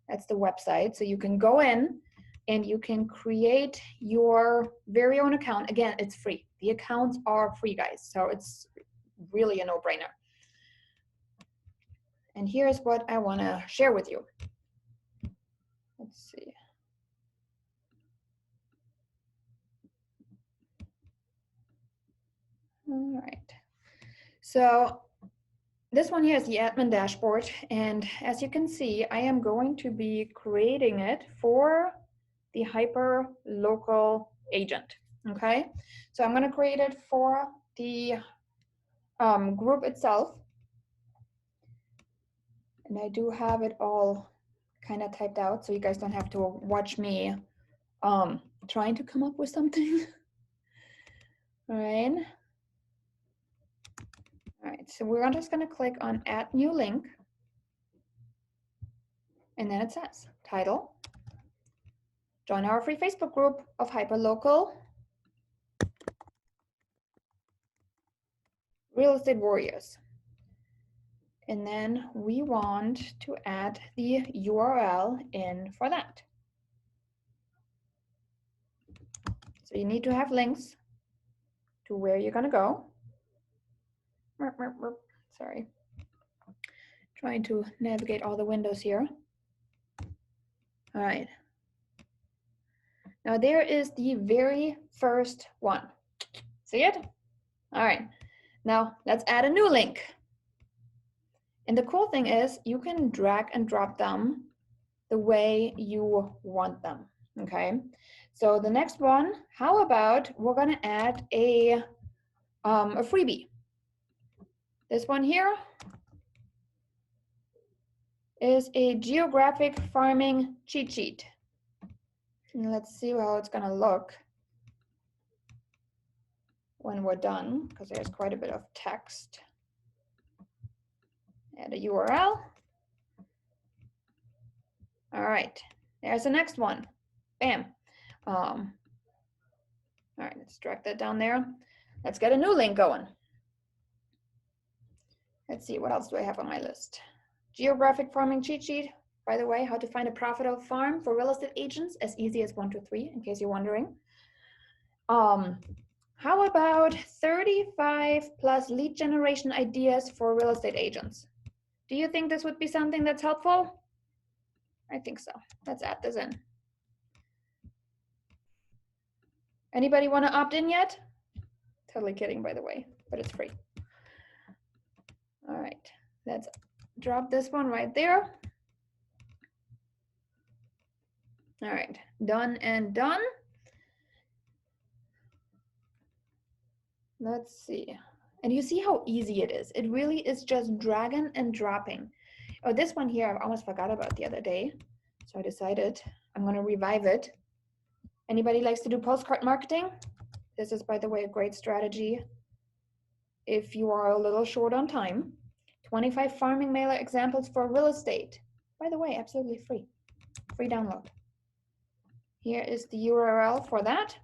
That's the website. So you can go in and you can create your very own account. Again, it's free. The accounts are free, guys. So it's really a no-brainer. And here's what I want to share with you. Let's see. All right. So this one here is the admin dashboard. And as you can see, I am going to be creating it for the hyper local agent. Okay. So I'm going to create it for the group itself. And I do have it all kind of typed out so you guys don't have to watch me trying to come up with something. All right. All right, so we're just going to click on add new link. And then it says title, join our free Facebook group of hyperlocal real estate warriors. And then we want to add the URL in for that. So you need to have links to where you're going to go. Sorry. Trying to navigate all the windows here. All right. Now there is the very first one. See it? All right. Now let's add a new link. And the cool thing is you can drag and drop them the way you want them. Okay. So the next one, how about we're going to add a freebie. This one here is a geographic farming cheat sheet. And let's see how it's gonna look when we're done, because there's quite a bit of text. Add a URL. All right, there's the next one. Bam. All right, let's drag that down there. Let's get a new link going. Let's see, what else do I have on my list? Geographic farming cheat sheet. By the way, how to find a profitable farm for real estate agents, as easy as 1, 2, 3, in case you're wondering. How about 35 plus lead generation ideas for real estate agents? Do you think this would be something that's helpful? I think so. Let's add this in. Anybody want to opt in yet? Totally kidding, by the way, but it's free. All right, let's drop this one right there. All right, done and done. Let's see. And you see how easy it is. It really is just dragging and dropping. Oh, this one here I almost forgot about the other day. So I decided I'm going to revive it. Anybody likes to do postcard marketing? This is, by the way, a great strategy if you are a little short on time. 25 farming mailer examples for real estate. By the way, absolutely free. Free download. Here is the URL for that.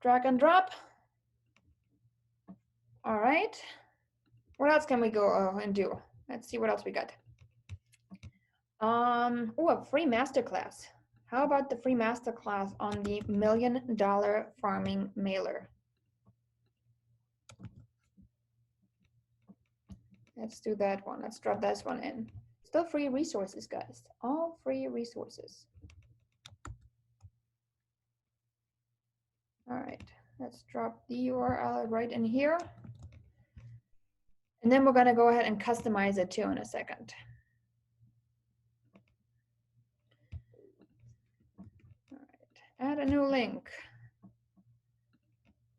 Drag and drop. All right. What else can we go and do? Let's see what else we got. Oh, a free masterclass. How about the free masterclass on the $1 million farming mailer? Let's do that one. Let's drop this one in. Still free resources, guys. All free resources. All right, let's drop the URL right in here. And then we're going to go ahead and customize it too in a second. All right, add a new link.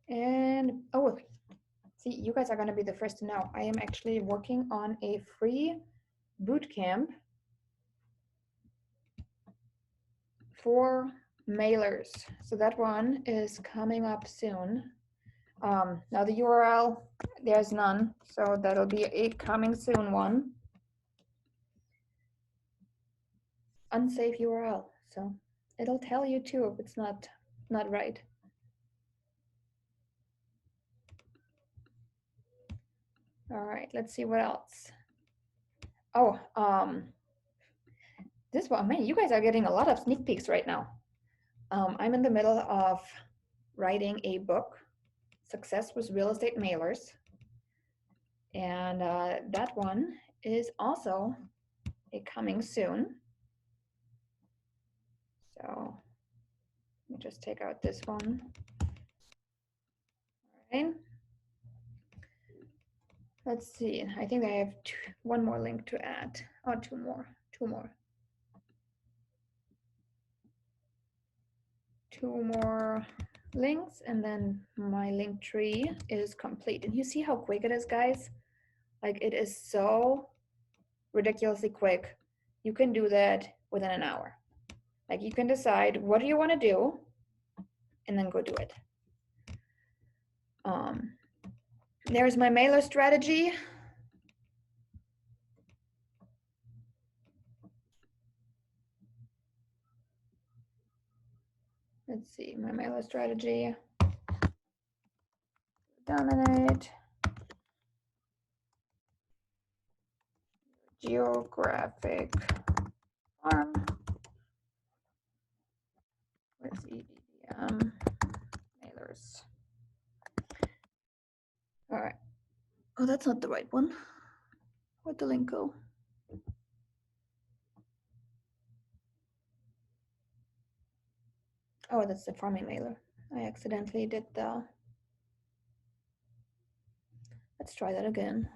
And oh, see, you guys are going to be the first to know. I am actually working on a free bootcamp for mailers. So that one is coming up soon. Now the URL, there's none. So that'll be a coming soon one. Unsafe URL. So it'll tell you too if it's not right. All right, let's see what else. Oh, this one, man, you guys are getting a lot of sneak peeks right now. I'm in the middle of writing a book, Success with Real Estate Mailers. And that one is also a coming soon. So let me just take out this one. All right. Let's see. I think I have one more link to add. Oh, two more. Two more links, and then my link tree is complete. And you see how quick it is, guys? Like, it is so ridiculously quick. You can do that within an hour. Like, you can decide what do you want to do and then go do it. There's my mailer strategy. Let's see, my mailer strategy. Dominate. Geographic farm with EDM mailers. All right. Oh, that's not the right one. Where'd the link go? Oh, that's the farming mailer. I accidentally did the. Let's try that again.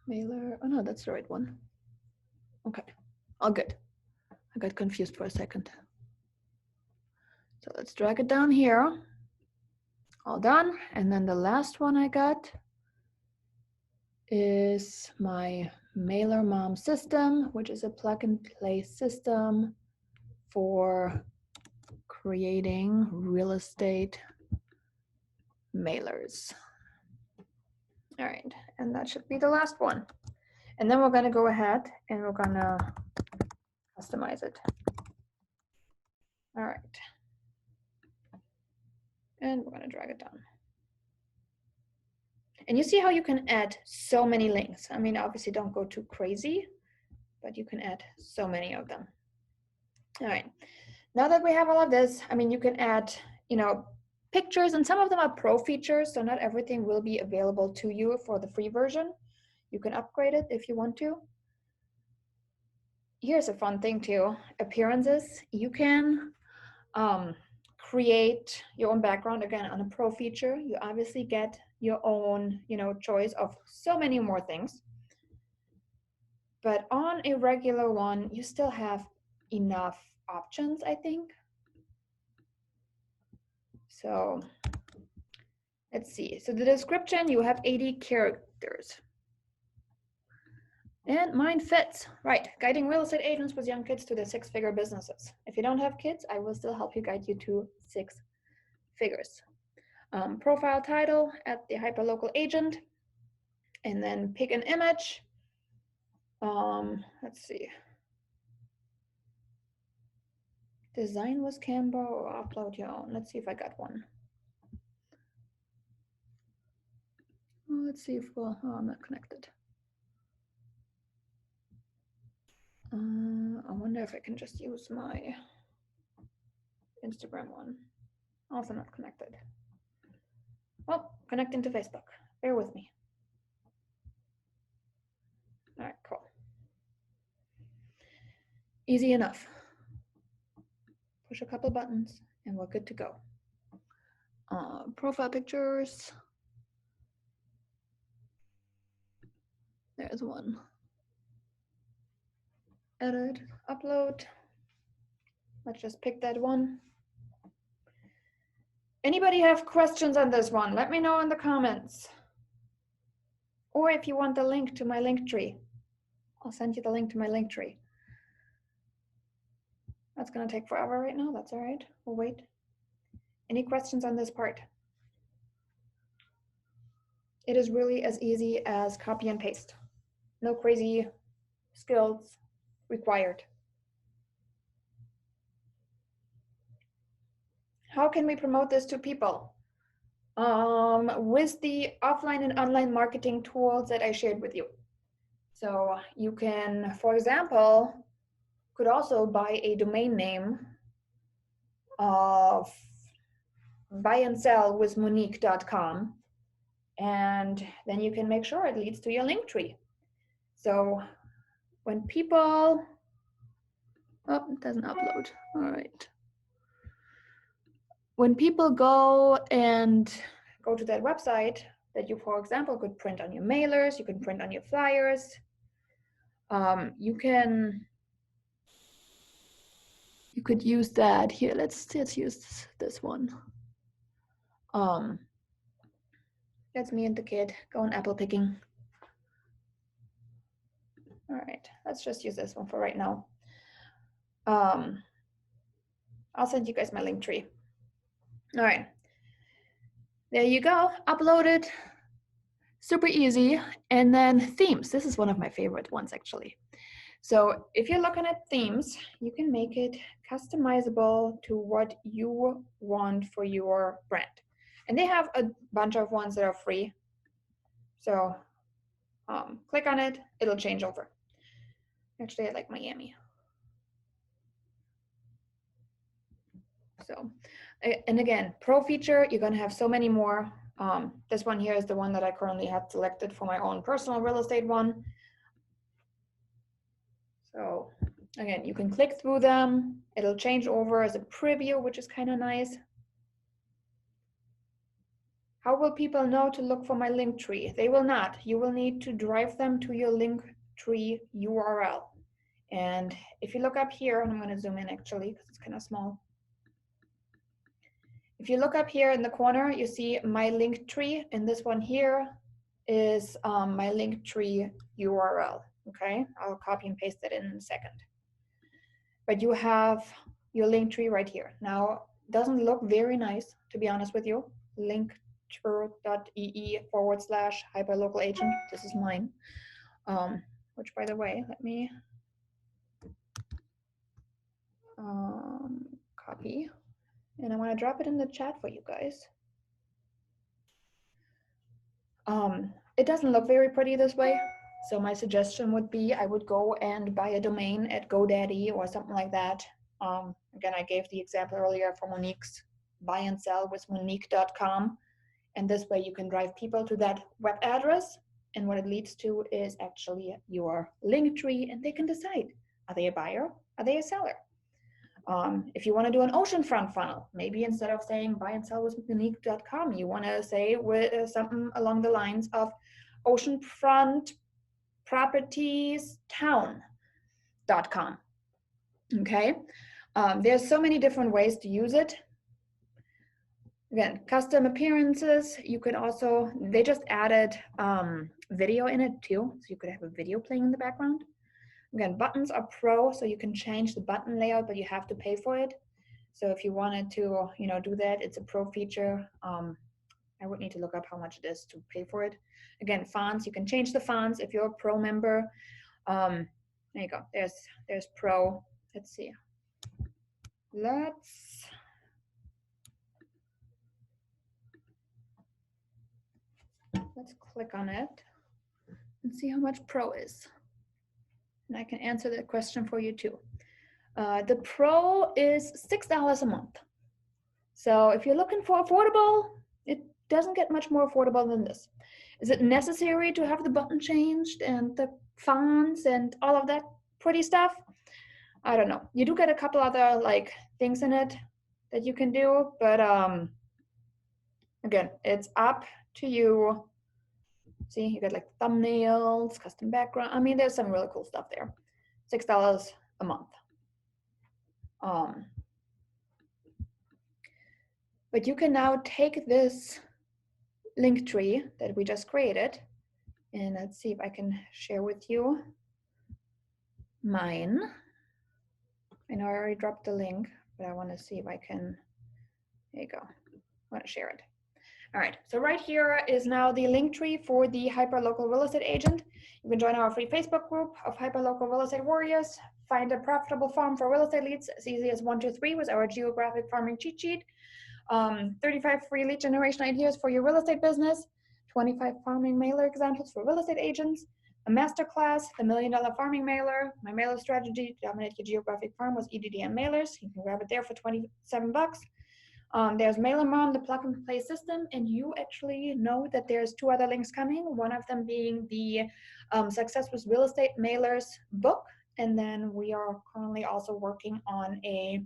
Mailer. Oh no, that's the right one. Okay, all good. I got confused for a second. So let's drag it down here. All done. And then the last one I got is my MailerMom system, which is a plug and play system for creating real estate mailers. All right, and that should be the last one. And then we're going to go ahead and we're going to customize it. All right. And we're going to drag it down. And you see how you can add so many links. I mean, obviously don't go too crazy, but you can add so many of them. All right. Now that we have all of this, I mean, you can add, pictures, and some of them are pro features, so not everything will be available to you for the free version. You can upgrade it if you want to. Here's a fun thing too, appearances. You can create your own background again on a pro feature. You obviously get your own, choice of so many more things. But on a regular one, you still have enough options, I think. So let's see. So the description, you have 80 characters. And mine fits, right? Guiding real estate agents with young kids to their six-figure businesses. If you don't have kids, I will still help you guide you to 6 figures. Profile title at the hyperlocal agent, and then pick an image. Let's see. Design with Canva or upload your own. Let's see if I got one. Let's see if I'm not connected. I wonder if I can just use my Instagram one. Also not connected. Well, connecting to Facebook. Bear with me. All right, cool. Easy enough. Push a couple buttons and we're good to go. Profile pictures. There's one. Edit, upload. Let's just pick that one. Anybody have questions on this one? Let me know in the comments. Or if you want the link to my link tree, I'll send you the link to my link tree. That's going to take forever right now. That's all right. We'll wait. Any questions on this part? It is really as easy as copy and paste. No crazy skills required. How can we promote this to people? With the offline and online marketing tools that I shared with you. So you can, for example, could also buy a domain name of buyandSellWithMonique.com, and then you can make sure it leads to your link tree. So when people, it doesn't upload. All right. When people go to that website that you, for example, could print on your mailers, you can print on your flyers, you could use that here. Let's use this one. That's me and the kid going apple picking. All right, let's just use this one for right now. I'll send you guys my link tree. All right, there you go, upload it, super easy. And then themes, this is one of my favorite ones actually. So if you're looking at themes, you can make it customizable to what you want for your brand. And they have a bunch of ones that are free. So click on it, it'll change over. Actually, I like Miami. So, and again, pro feature, you're gonna have so many more. This one here is the one that I currently have selected for my own personal real estate one. So again, you can click through them. It'll change over as a preview, which is kind of nice. How will people know to look for my link tree? They will not. You will need to drive them to your link tree URL. And if you look up here, and I'm going to zoom in actually because it's kind of small. If you look up here in the corner, you see my link tree, and this one here is my Linktree URL. Okay, I'll copy and paste it in a second. But you have your Linktree right here. Now, it doesn't look very nice, to be honest with you. Linktree.ee/hyperlocal agent. This is mine. Which, by the way, let me copy. And I want to drop it in the chat for you guys. It doesn't look very pretty this way. So my suggestion would be I would go and buy a domain at GoDaddy or something like that. Again, I gave the example earlier for Monique's buy and sell with Monique.com. And this way you can drive people to that web address. And what it leads to is actually your Linktree, and they can decide, are they a buyer? Are they a seller? If you want to do an oceanfront funnel, maybe instead of saying buy and sell with Monique.com, you want to say with something along the lines of oceanfront properties town.com. Okay, there's so many different ways to use it. Again, custom appearances, you could also, they just added video in it too, so you could have a video playing in the background. Again, buttons are pro, so you can change the button layout, but you have to pay for it. So if you wanted to, do that, it's a pro feature. I would need to look up how much it is to pay for it. Again, fonts, you can change the fonts if you're a pro member. There you go. There's pro. Let's see. Let's click on it and see how much pro is. And I can answer that question for you too. The pro is $6 a month. So if you're looking for affordable, it doesn't get much more affordable than this. Is it necessary to have the button changed and the fonts and all of that pretty stuff? I don't know. You do get a couple other things in it that you can do, but again, it's up to you. See, you get thumbnails, custom background. I mean, there's some really cool stuff there. $6 a month. But you can now take this Linktree that we just created, and let's see if I can share with you mine. I know I already dropped the link, but I want to see if I can, there you go, I want to share it. All right, so right here is now the Linktree for the Hyperlocal Real Estate Agent. You can join our free Facebook group of Hyperlocal Real Estate Warriors, find a profitable farm for real estate leads as easy as 1, 2, 3 with our geographic farming cheat sheet, 35 free lead generation ideas for your real estate business, 25 farming mailer examples for real estate agents, a masterclass, the $1 Million Farming Mailer, my mailer strategy to dominate your geographic farm with EDDM mailers. You can grab it there for 27 bucks. There's MailerMom, the plug and play system, and you actually know that there's 2 other links coming, one of them being the Success with Real Estate Mailers book, and then we are currently also working on a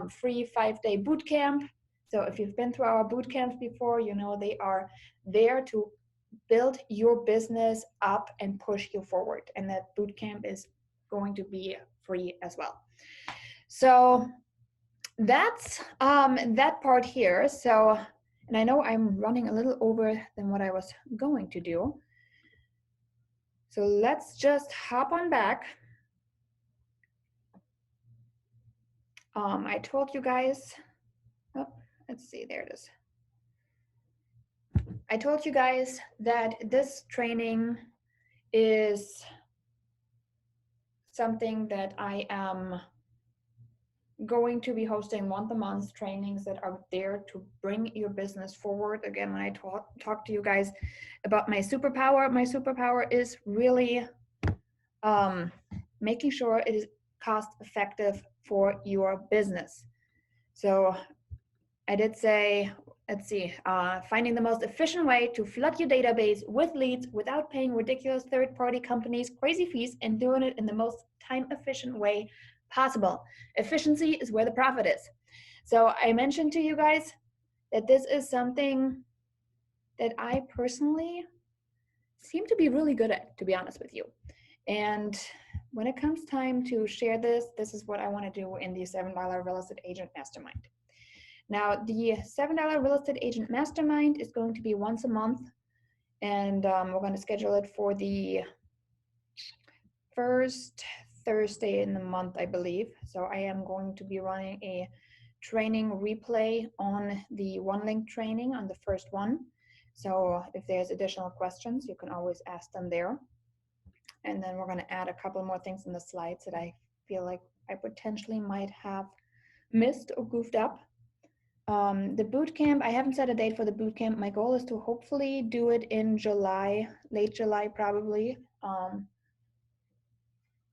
free 5-day boot camp. So if you've been through our boot camps before, you know they are there to build your business up and push you forward, and that boot camp is going to be free as well. So that's that part here. So, and I know I'm running a little over than what I was going to do. So let's just hop on back. I told you guys, oh, let's see, there it is. I told you guys that this training is something that I am going to be hosting once-a-month trainings that are there to bring your business forward. Again, when I talk to you guys about my superpower is really making sure it is cost effective for your business. So I did say, let's see, finding the most efficient way to flood your database with leads without paying ridiculous third-party companies crazy fees and doing it in the most time-efficient way possible. Efficiency is where the profit is. So I mentioned to you guys that this is something that I personally seem to be really good at, to be honest with you. And when it comes time to share this, this is what I want to do in the $7 Real Estate Agent Mastermind. Now, the $7 Real Estate Agent Mastermind is going to be once a month. And we're going to schedule it for the first Thursday in the month, I believe. So I am going to be running a training replay on the OneLink training on the first one. So if there's additional questions, you can always ask them there. And then we're going to add a couple more things in the slides that I feel like I potentially might have missed or goofed up. The boot camp, I haven't set a date for the boot camp. My goal is to hopefully do it in July, late July probably.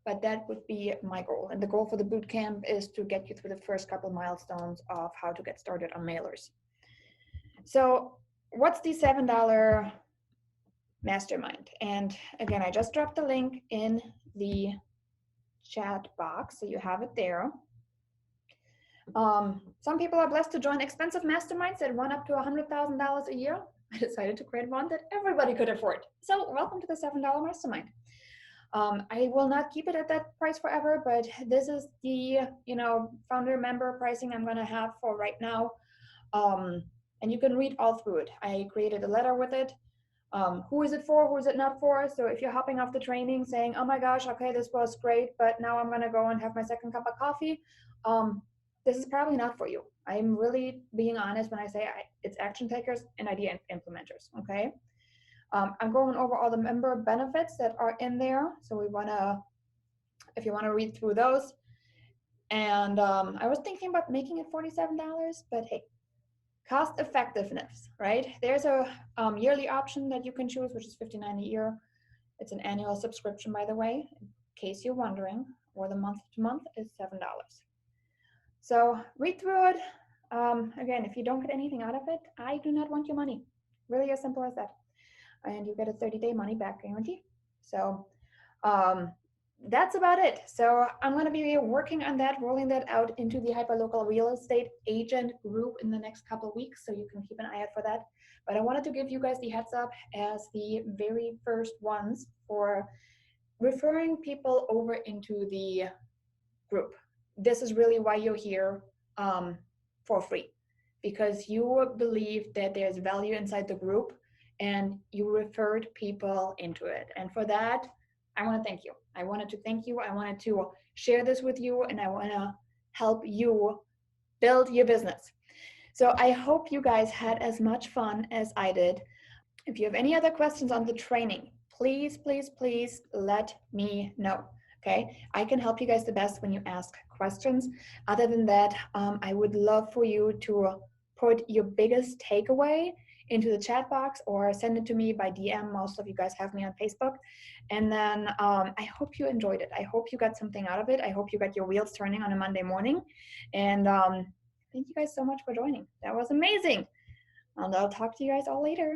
But that would be my goal. And the goal for the boot camp is to get you through the first couple milestones of how to get started on mailers. So what's the $7 mastermind? And again, I just dropped the link in the chat box, so you have it there. Some people are blessed to join expensive masterminds that run up to $100,000 a year. I decided to create one that everybody could afford. So welcome to the $7 mastermind. I will not keep it at that price forever, but this is the founder member pricing I'm going to have for right now. And you can read all through it. I created a letter with it. Who is it for? Who is it not for? So if you're hopping off the training saying, oh my gosh, okay, this was great, but now I'm going to go and have my second cup of coffee, this is probably not for you. I'm really being honest when I say it's action takers and idea implementers, okay? I'm going over all the member benefits that are in there. So if you want to read through those. And I was thinking about making it $47, but hey, cost effectiveness, right? There's a yearly option that you can choose, which is $59 a year. It's an annual subscription, by the way, in case you're wondering, or the month to month is $7. So read through it. Again, if you don't get anything out of it, I do not want your money. Really as simple as that. And you get a 30-day money back guarantee. So that's about it. So I'm going to be working on that, rolling that out into the Hyperlocal Real Estate Agent group in the next couple of weeks. So you can keep an eye out for that. But I wanted to give you guys the heads up as the very first ones for referring people over into the group. This is really why you're here for free, because you believe that there's value inside the group and you referred people into it. And for that, I want to thank you. I wanted to thank you. I wanted to share this with you, and I want to help you build your business. So I hope you guys had as much fun as I did. If you have any other questions on the training, please, please, please let me know. Okay, I can help you guys the best when you ask questions. Other than that, I would love for you to put your biggest takeaway into the chat box or send it to me by DM. Most of you guys have me on Facebook. And then I hope you enjoyed it. I hope you got something out of it. I hope you got your wheels turning on a Monday morning. And thank you guys so much for joining. That was amazing. And I'll talk to you guys all later.